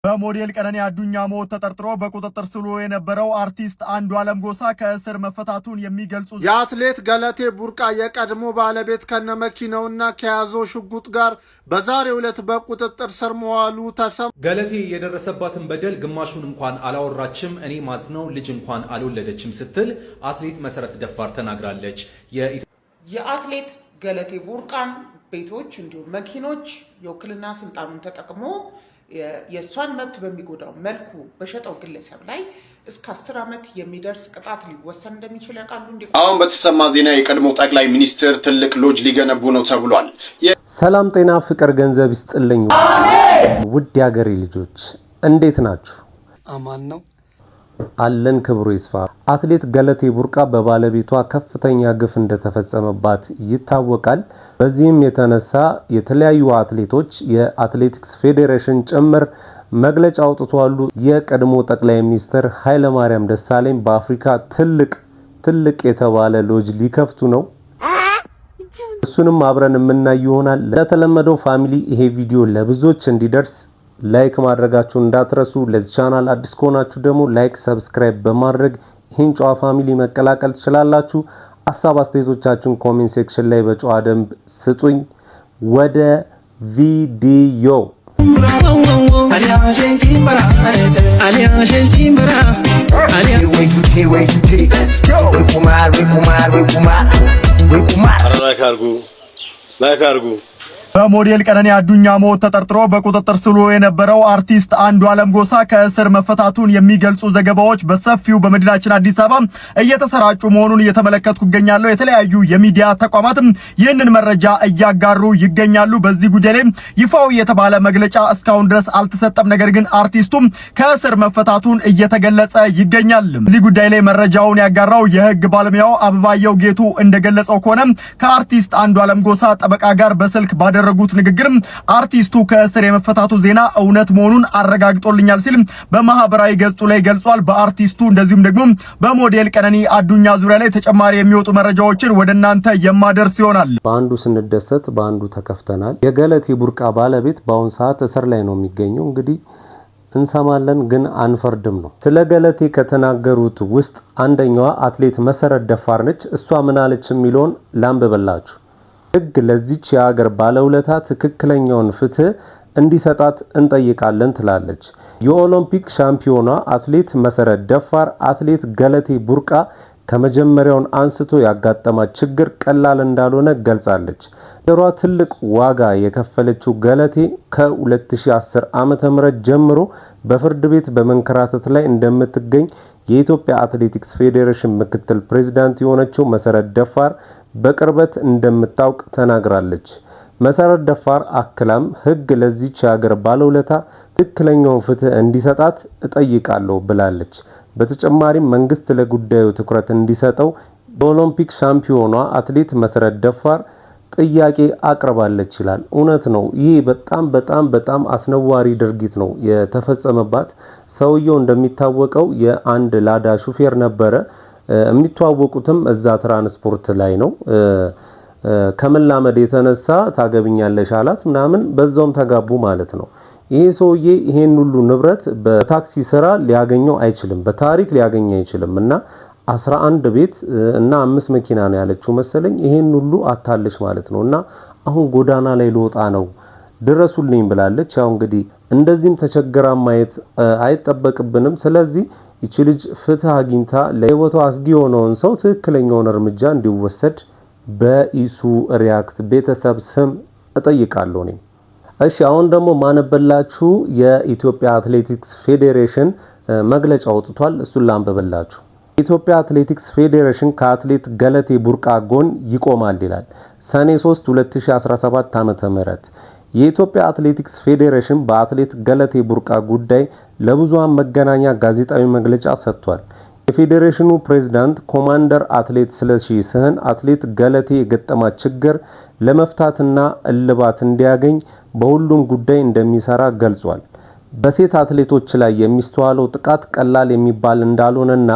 በሞዴል ቀነኒ አዱኛ ሞት ተጠርጥሮ በቁጥጥር ስር ውሎ የነበረው አርቲስት አንዱዓለም ጎሳ ከእስር መፈታቱን የሚገልጹ የአትሌት ገለቴ ቡርቃ የቀድሞ ባለቤት ከነመኪናውና ከያዘው ሽጉጥ ጋር በዛሬው ዕለት በቁጥጥር ስር መዋሉ ተሰማ። ገለቴ የደረሰባትን በደል ግማሹን እንኳን አላወራችም፣ እኔ ማዝነው ልጅ እንኳን አልወለደችም ስትል አትሌት መሰረት ደፋር ተናግራለች። የአትሌት ገለቴ ቡርቃን ቤቶች እንዲሁም መኪኖች የውክልና ስልጣኑን ተጠቅሞ የእሷን መብት በሚጎዳው መልኩ በሸጠው ግለሰብ ላይ እስከ 10 ዓመት የሚደርስ ቅጣት ሊወሰን እንደሚችል ያውቃሉ። አሁን በተሰማ ዜና የቀድሞ ጠቅላይ ሚኒስትር ትልቅ ሎጅ ሊገነቡ ነው ተብሏል። ሰላም ጤና ፍቅር ገንዘብ ይስጥልኝ። ውድ ያገሬ ልጆች እንዴት ናችሁ? አማን ነው አለን ክብሩ ይስፋ። አትሌት ገለቴ ቡርቃ በባለቤቷ ከፍተኛ ግፍ እንደተፈጸመባት ይታወቃል። በዚህም የተነሳ የተለያዩ አትሌቶች የአትሌቲክስ ፌዴሬሽን ጭምር መግለጫ አውጥተዋል። የቀድሞ ጠቅላይ ሚኒስትር ኃይለማርያም ደሳለኝ በአፍሪካ ትልቅ የተባለ ሎጅ ሊከፍቱ ነው። እሱንም አብረን የምናይ ይሆናል። ለተለመደው ፋሚሊ ይሄ ቪዲዮ ለብዙዎች እንዲደርስ ላይክ ማድረጋችሁን እንዳትረሱ። ለዚህ ቻናል አዲስ ከሆናችሁ ደግሞ ላይክ፣ ሰብስክራይብ በማድረግ ይህን ጨዋ ፋሚሊ መቀላቀል ትችላላችሁ። ሐሳብ አስተያየቶቻችሁን ኮሜንት ሴክሽን ላይ በጨዋ ደንብ ስጡኝ። ወደ ቪዲዮ በሞዴል ቀነኒ አዱኛ ሞት ተጠርጥሮ በቁጥጥር ስር ውሎ የነበረው አርቲስት አንዱዓለም ጎሳ ከእስር መፈታቱን የሚገልጹ ዘገባዎች በሰፊው በመዲናችን አዲስ አበባ እየተሰራጩ መሆኑን እየተመለከትኩ ይገኛለሁ። የተለያዩ የሚዲያ ተቋማትም ይህንን መረጃ እያጋሩ ይገኛሉ። በዚህ ጉዳይ ላይ ይፋው የተባለ መግለጫ እስካሁን ድረስ አልተሰጠም። ነገር ግን አርቲስቱም ከእስር መፈታቱን እየተገለጸ ይገኛል። በዚህ ጉዳይ ላይ መረጃውን ያጋራው የህግ ባለሙያው አበባየው ጌቱ እንደገለጸው ከሆነ ከአርቲስት አንዱዓለም ጎሳ ጠበቃ ጋር በስልክ ባደረጉት ንግግር አርቲስቱ ከእስር የመፈታቱ ዜና እውነት መሆኑን አረጋግጦልኛል ሲል በማህበራዊ ገጹ ላይ ገልጿል። በአርቲስቱ እንደዚሁም ደግሞ በሞዴል ቀነኒ አዱኛ ዙሪያ ላይ ተጨማሪ የሚወጡ መረጃዎችን ወደ እናንተ የማደርስ ይሆናል። በአንዱ ስንደሰት በአንዱ ተከፍተናል። የገለቴ ቡርቃ ባለቤት በአሁን ሰዓት እስር ላይ ነው የሚገኘው። እንግዲህ እንሰማለን ግን አንፈርድም ነው። ስለ ገለቴ ከተናገሩት ውስጥ አንደኛዋ አትሌት መሰረት ደፋር ነች። እሷ ምን አለች የሚለውን ላንብብላችሁ። ህግ ለዚች የሀገር ባለውለታ ትክክለኛውን ፍትህ እንዲሰጣት እንጠይቃለን ትላለች። የኦሎምፒክ ሻምፒዮኗ አትሌት መሰረት ደፋር አትሌት ገለቴ ቡርቃ ከመጀመሪያውን አንስቶ ያጋጠማት ችግር ቀላል እንዳልሆነ ገልጻለች። ለሯ ትልቅ ዋጋ የከፈለችው ገለቴ ከ2010 ዓ.ም ጀምሮ በፍርድ ቤት በመንከራተት ላይ እንደምትገኝ የኢትዮጵያ አትሌቲክስ ፌዴሬሽን ምክትል ፕሬዝዳንት የሆነችው መሰረት ደፋር በቅርበት እንደምታውቅ ተናግራለች። መሰረት ደፋር አክላም ህግ ለዚች የሀገር ባለውለታ ትክክለኛውን ፍትህ እንዲሰጣት እጠይቃለሁ ብላለች። በተጨማሪም መንግስት ለጉዳዩ ትኩረት እንዲሰጠው በኦሎምፒክ ሻምፒዮኗ አትሌት መሰረት ደፋር ጥያቄ አቅርባለች ይላል። እውነት ነው። ይህ በጣም አስነዋሪ ድርጊት ነው የተፈጸመባት። ሰውየው እንደሚታወቀው የአንድ ላዳ ሹፌር ነበረ። የሚተዋወቁትም እዛ ትራንስፖርት ላይ ነው። ከመላመድ የተነሳ ታገብኛለሽ አላት ምናምን፣ በዛውም ተጋቡ ማለት ነው። ይሄ ሰውዬ ይሄን ሁሉ ንብረት በታክሲ ስራ ሊያገኘው አይችልም፣ በታሪክ ሊያገኝ አይችልም። እና 11 ቤት እና 5 መኪና ነው ያለችው መሰለኝ። ይሄን ሁሉ አታለሽ ማለት ነው። እና አሁን ጎዳና ላይ ልወጣ ነው ድረሱልኝ ብላለች። ያው እንግዲህ እንደዚህም ተቸግራ ማየት አይጠበቅብንም። ስለዚህ ይቺ ልጅ ፍትህ አግኝታ ለህይወቷ አስጊ የሆነውን ሰው ትክክለኛውን እርምጃ እንዲወሰድ በኢሱ ሪያክት ቤተሰብ ስም እጠይቃለሁ ነኝ። እሺ አሁን ደግሞ ማነበላችሁ የኢትዮጵያ አትሌቲክስ ፌዴሬሽን መግለጫ አውጥቷል። እሱን ላንብብላችሁ። የኢትዮጵያ አትሌቲክስ ፌዴሬሽን ከአትሌት ገለቴ ቡርቃ ጎን ይቆማል ይላል። ሰኔ 3 2017 ዓ.ም የኢትዮጵያ አትሌቲክስ ፌዴሬሽን በአትሌት ገለቴ ቡርቃ ጉዳይ ለብዙሃን መገናኛ ጋዜጣዊ መግለጫ ሰጥቷል። የፌዴሬሽኑ ፕሬዝዳንት ኮማንደር አትሌት ስለሺ ስህን አትሌት ገለቴ የገጠማት ችግር ለመፍታትና እልባት እንዲያገኝ በሁሉም ጉዳይ እንደሚሰራ ገልጿል። በሴት አትሌቶች ላይ የሚስተዋለው ጥቃት ቀላል የሚባል እንዳልሆነና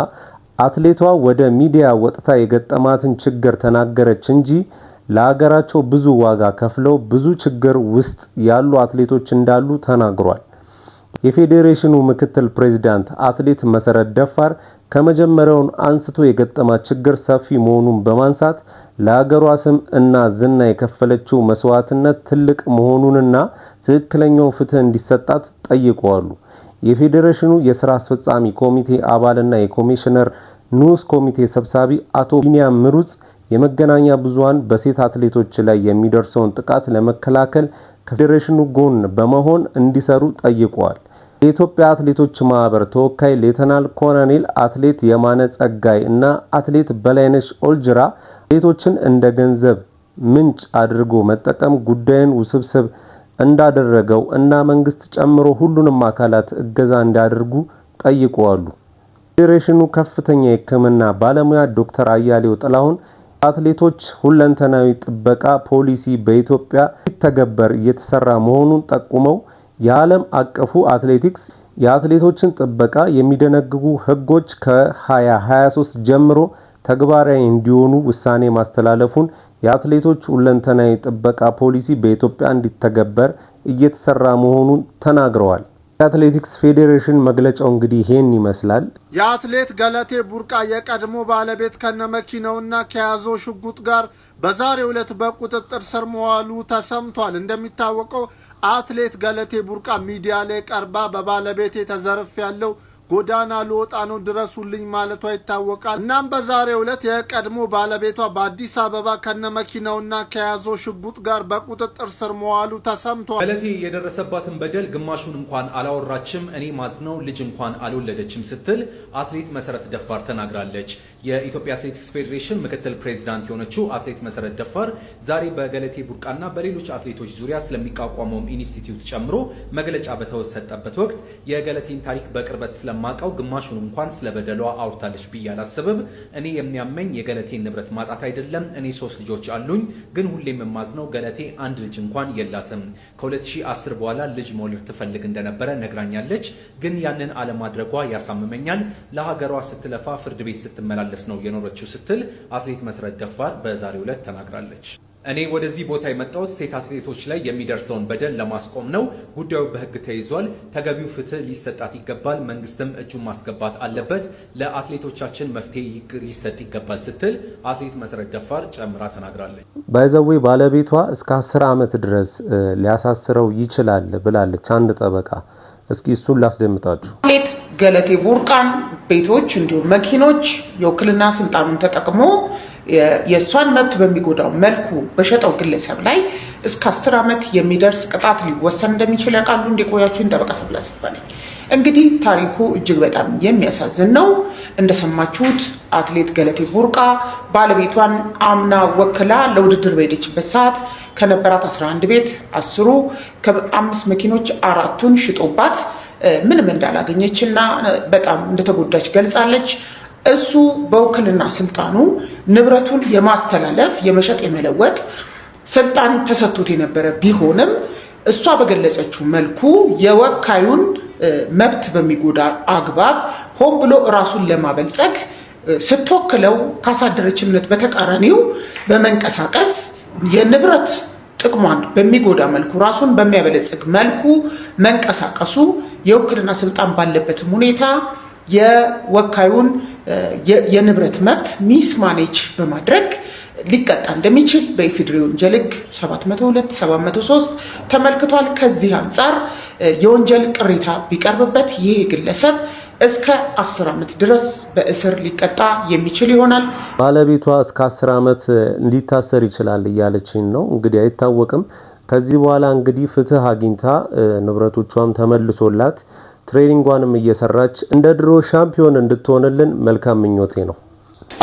አትሌቷ ወደ ሚዲያ ወጥታ የገጠማትን ችግር ተናገረች እንጂ ለሀገራቸው ብዙ ዋጋ ከፍለው ብዙ ችግር ውስጥ ያሉ አትሌቶች እንዳሉ ተናግሯል። የፌዴሬሽኑ ምክትል ፕሬዝዳንት አትሌት መሰረት ደፋር ከመጀመሪያው አንስቶ የገጠማ ችግር ሰፊ መሆኑን በማንሳት ለሀገሯ ስም እና ዝና የከፈለችው መስዋዕትነት ትልቅ መሆኑንና ትክክለኛው ፍትህ እንዲሰጣት ጠይቀዋል። የፌዴሬሽኑ የሥራ አስፈጻሚ ኮሚቴ አባልና የኮሚሽነር ንዑስ ኮሚቴ ሰብሳቢ አቶ ቢኒያም ምሩጽ የመገናኛ ብዙሃን በሴት አትሌቶች ላይ የሚደርሰውን ጥቃት ለመከላከል ከፌዴሬሽኑ ጎን በመሆን እንዲሰሩ ጠይቀዋል። የኢትዮጵያ አትሌቶች ማህበር ተወካይ ሌተናል ኮሎኔል አትሌት የማነ ጸጋይ እና አትሌት በላይነሽ ኦልጅራ አትሌቶችን እንደ ገንዘብ ምንጭ አድርጎ መጠቀም ጉዳዩን ውስብስብ እንዳደረገው እና መንግስት ጨምሮ ሁሉንም አካላት እገዛ እንዲያደርጉ ጠይቀዋል። ፌዴሬሽኑ ከፍተኛ የሕክምና ባለሙያ ዶክተር አያሌው ጥላሁን አትሌቶች ሁለንተናዊ ጥበቃ ፖሊሲ በኢትዮጵያ ሲተገበር እየተሰራ መሆኑን ጠቁመው የዓለም አቀፉ አትሌቲክስ የአትሌቶችን ጥበቃ የሚደነግጉ ህጎች ከ2023 ጀምሮ ተግባራዊ እንዲሆኑ ውሳኔ ማስተላለፉን የአትሌቶች ሁለንተናዊ ጥበቃ ፖሊሲ በኢትዮጵያ እንዲተገበር እየተሰራ መሆኑን ተናግረዋል። የአትሌቲክስ ፌዴሬሽን መግለጫው እንግዲህ ይሄን ይመስላል። የአትሌት ገለቴ ቡርቃ የቀድሞ ባለቤት ከነመኪናውና ከያዘው ሽጉጥ ጋር በዛሬው ዕለት በቁጥጥር ስር መዋሉ ተሰምቷል። እንደሚታወቀው አትሌት ገለቴ ቡርቃ ሚዲያ ላይ ቀርባ በባለቤቴ ተዘርፍ ያለው ጎዳና ልወጣ ነው ድረሱልኝ ማለቷ ይታወቃል። እናም በዛሬው ዕለት የቀድሞ ባለቤቷ በአዲስ አበባ ከነመኪናውና ከያዘው ሽጉጥ ጋር በቁጥጥር ስር መዋሉ ተሰምቷል። ገለቴ የደረሰባትን በደል ግማሹን እንኳን አላወራችም፣ እኔ ማዝነው ልጅ እንኳን አልወለደችም ስትል አትሌት መሰረት ደፋር ተናግራለች። የኢትዮጵያ አትሌቲክስ ፌዴሬሽን ምክትል ፕሬዝዳንት የሆነችው አትሌት መሰረት ደፋር ዛሬ በገለቴ ቡርቃና በሌሎች አትሌቶች ዙሪያ ስለሚቋቋመው ኢንስቲትዩት ጨምሮ መግለጫ በተሰጠበት ወቅት የገለቴን ታሪክ በቅርበት ማቀው ግማሹን እንኳን ስለበደሏ አውርታለች ብዬ አላስብም። እኔ የሚያመኝ የገለቴን ንብረት ማጣት አይደለም። እኔ 3 ልጆች አሉኝ፣ ግን ሁሌም የማዝነው ገለቴ አንድ ልጅ እንኳን የላትም። ከ2010 በኋላ ልጅ መውለድ ትፈልግ እንደነበረ ነግራኛለች፣ ግን ያንን አለማድረጓ ያሳምመኛል። ለሀገሯ ስትለፋ ፍርድ ቤት ስትመላለስ ነው የኖረችው ስትል አትሌት መሰረት ደፋር በዛሬው ዕለት ተናግራለች። እኔ ወደዚህ ቦታ የመጣሁት ሴት አትሌቶች ላይ የሚደርሰውን በደል ለማስቆም ነው። ጉዳዩ በሕግ ተይዟል። ተገቢው ፍትህ ሊሰጣት ይገባል። መንግስትም እጁን ማስገባት አለበት። ለአትሌቶቻችን መፍትሄ ሊሰጥ ይገባል ስትል አትሌት መሰረት ደፋር ጨምራ ተናግራለች። ባይዘዌ ባለቤቷ እስከ 10 ዓመት ድረስ ሊያሳስረው ይችላል ብላለች አንድ ጠበቃ። እስኪ እሱን ላስደምጣችሁ። አትሌት ገለቴ ቡርቃን ቤቶች እንዲሁም መኪኖች የውክልና ስልጣኑን ተጠቅሞ የእሷን መብት በሚጎዳው መልኩ በሸጠው ግለሰብ ላይ እስከ 10 ዓመት የሚደርስ ቅጣት ሊወሰን እንደሚችል ያውቃሉ። እንዲቆያችሁን ጠበቃ ሰብለ አሰፋ ነኝ። እንግዲህ ታሪኩ እጅግ በጣም የሚያሳዝን ነው። እንደሰማችሁት አትሌት ገለቴ ቡርቃ ባለቤቷን አምና ወክላ ለውድድር በሄደችበት ሰዓት ከነበራት 11 ቤት 10ሩ ከ5 መኪኖች 4ቱን ሽጦባት ምንም እንዳላገኘችና በጣም እንደተጎዳች ገልጻለች። እሱ በውክልና ስልጣኑ ንብረቱን የማስተላለፍ የመሸጥ የመለወጥ ስልጣን ተሰጥቶት የነበረ ቢሆንም እሷ በገለጸችው መልኩ የወካዩን መብት በሚጎዳ አግባብ ሆን ብሎ ራሱን ለማበልጸግ ስትወክለው ካሳደረች እምነት በተቃራኒው በመንቀሳቀስ የንብረት ጥቅሟን በሚጎዳ መልኩ ራሱን በሚያበለጽግ መልኩ መንቀሳቀሱ የውክልና ስልጣን ባለበትም ሁኔታ የወካዩን የንብረት መብት ሚስ ማኔጅ በማድረግ ሊቀጣ እንደሚችል በኢፌዴሪ ወንጀል ሕግ 702 703 ተመልክቷል። ከዚህ አንጻር የወንጀል ቅሬታ ቢቀርብበት ይህ ግለሰብ እስከ 10 ዓመት ድረስ በእስር ሊቀጣ የሚችል ይሆናል። ባለቤቷ እስከ 10 ዓመት እንዲታሰር ይችላል እያለችኝ ነው። እንግዲህ አይታወቅም። ከዚህ በኋላ እንግዲህ ፍትህ አግኝታ ንብረቶቿም ተመልሶላት ትሬኒንጓንም እየሰራች እንደ ድሮ ሻምፒዮን እንድትሆንልን መልካም ምኞቴ ነው።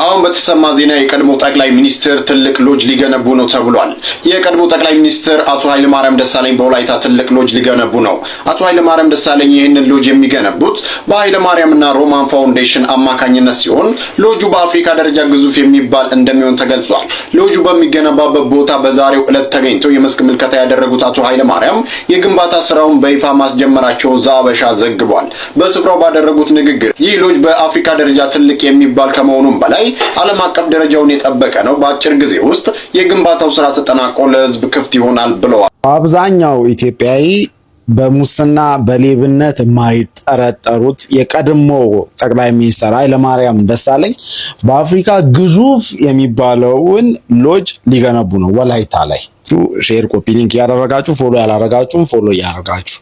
አሁን በተሰማ ዜና የቀድሞ ጠቅላይ ሚኒስትር ትልቅ ሎጅ ሊገነቡ ነው ተብሏል። የቀድሞ ጠቅላይ ሚኒስትር አቶ ኃይለማርያም ደሳለኝ በወላይታ ትልቅ ሎጅ ሊገነቡ ነው። አቶ ኃይለማርያም ደሳለኝ ይህንን ሎጅ የሚገነቡት በኃይለማርያምና ሮማን ፋውንዴሽን አማካኝነት ሲሆን ሎጁ በአፍሪካ ደረጃ ግዙፍ የሚባል እንደሚሆን ተገልጿል። ሎጁ በሚገነባበት ቦታ በዛሬው ዕለት ተገኝተው የመስክ ምልከታ ያደረጉት አቶ ኃይለማርያም የግንባታ ስራውን በይፋ ማስጀመራቸው ዛበሻ ዘግቧል። በስፍራው ባደረጉት ንግግር ይህ ሎጅ በአፍሪካ ደረጃ ትልቅ የሚባል ከመሆኑም በላይ ዓለም አቀፍ ደረጃውን የጠበቀ ነው። በአጭር ጊዜ ውስጥ የግንባታው ስራ ተጠናቆ ለህዝብ ክፍት ይሆናል ብለዋል። አብዛኛው ኢትዮጵያዊ በሙስና በሌብነት የማይጠረጠሩት የቀድሞ ጠቅላይ ሚኒስትር ኃይለማርያም ደሳለኝ በአፍሪካ ግዙፍ የሚባለውን ሎጅ ሊገነቡ ነው ወላይታ ላይ። ሼር ኮፒ ሊንክ ያደረጋችሁ ፎሎ ያላረጋችሁም ፎሎ ያደረጋችሁ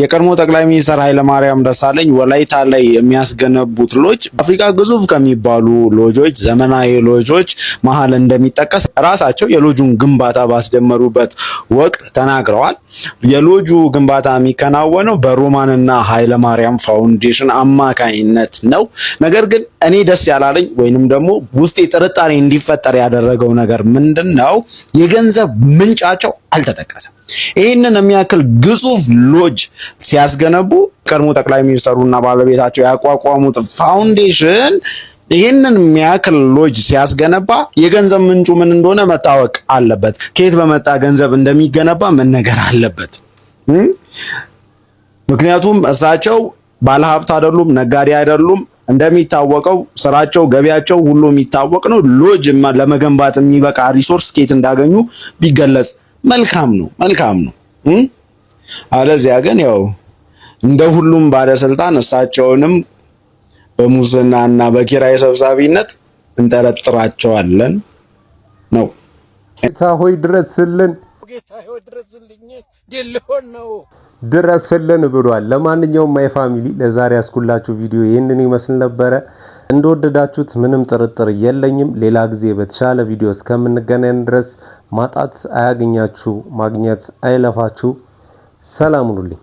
የቀድሞ ጠቅላይ ሚኒስትር ኃይለማርያም ደሳለኝ ወላይታ ላይ የሚያስገነቡት ሎጅ አፍሪካ ግዙፍ ከሚባሉ ሎጆች ዘመናዊ ሎጆች መሃል እንደሚጠቀስ ራሳቸው የሎጁን ግንባታ ባስጀመሩበት ወቅት ተናግረዋል። የሎጁ ግንባታ የሚከናወነው በሮማንና ኃይለማርያም ፋውንዴሽን አማካኝነት ነው። ነገር ግን እኔ ደስ ያላለኝ ወይንም ደግሞ ውስጤ ጥርጣሬ እንዲፈጠር ያደረገው ነገር ምንድነው? የገንዘብ ምንጫቸው አልተጠቀሰም። ይህንን የሚያክል ግዙፍ ሎጅ ሲያስገነቡ ቀድሞ ጠቅላይ ሚኒስትሩና ባለቤታቸው ያቋቋሙት ፋውንዴሽን ይህንን የሚያክል ሎጅ ሲያስገነባ የገንዘብ ምንጩ ምን እንደሆነ መታወቅ አለበት። ከየት በመጣ ገንዘብ እንደሚገነባ መነገር አለበት። ምክንያቱም እሳቸው ባለሀብት አይደሉም፣ ነጋዴ አይደሉም። እንደሚታወቀው ስራቸው ገቢያቸው ሁሉ የሚታወቅ ነው። ሎጅ ለመገንባት የሚበቃ ሪሶርስ ከየት እንዳገኙ ቢገለጽ መልካም ነው። አለዚያ ግን ያው እንደ ሁሉም ባለስልጣን እሳቸውንም በሙስናና በኪራይ ሰብሳቢነት እንጠረጥራቸዋለን ነው። ጌታ ሆይ ድረስልን፣ ድረስልን ብሏል። ለማንኛውም ማይ ፋሚሊ ለዛሬ ያስኩላችሁ ቪዲዮ ይህንን ይመስል ነበረ። እንደወደዳችሁት ምንም ጥርጥር የለኝም። ሌላ ጊዜ በተሻለ ቪዲዮ እስከምንገናኝ ድረስ ማጣት አያገኛችሁ፣ ማግኘት አይለፋችሁ። ሰላም ሁኑልኝ።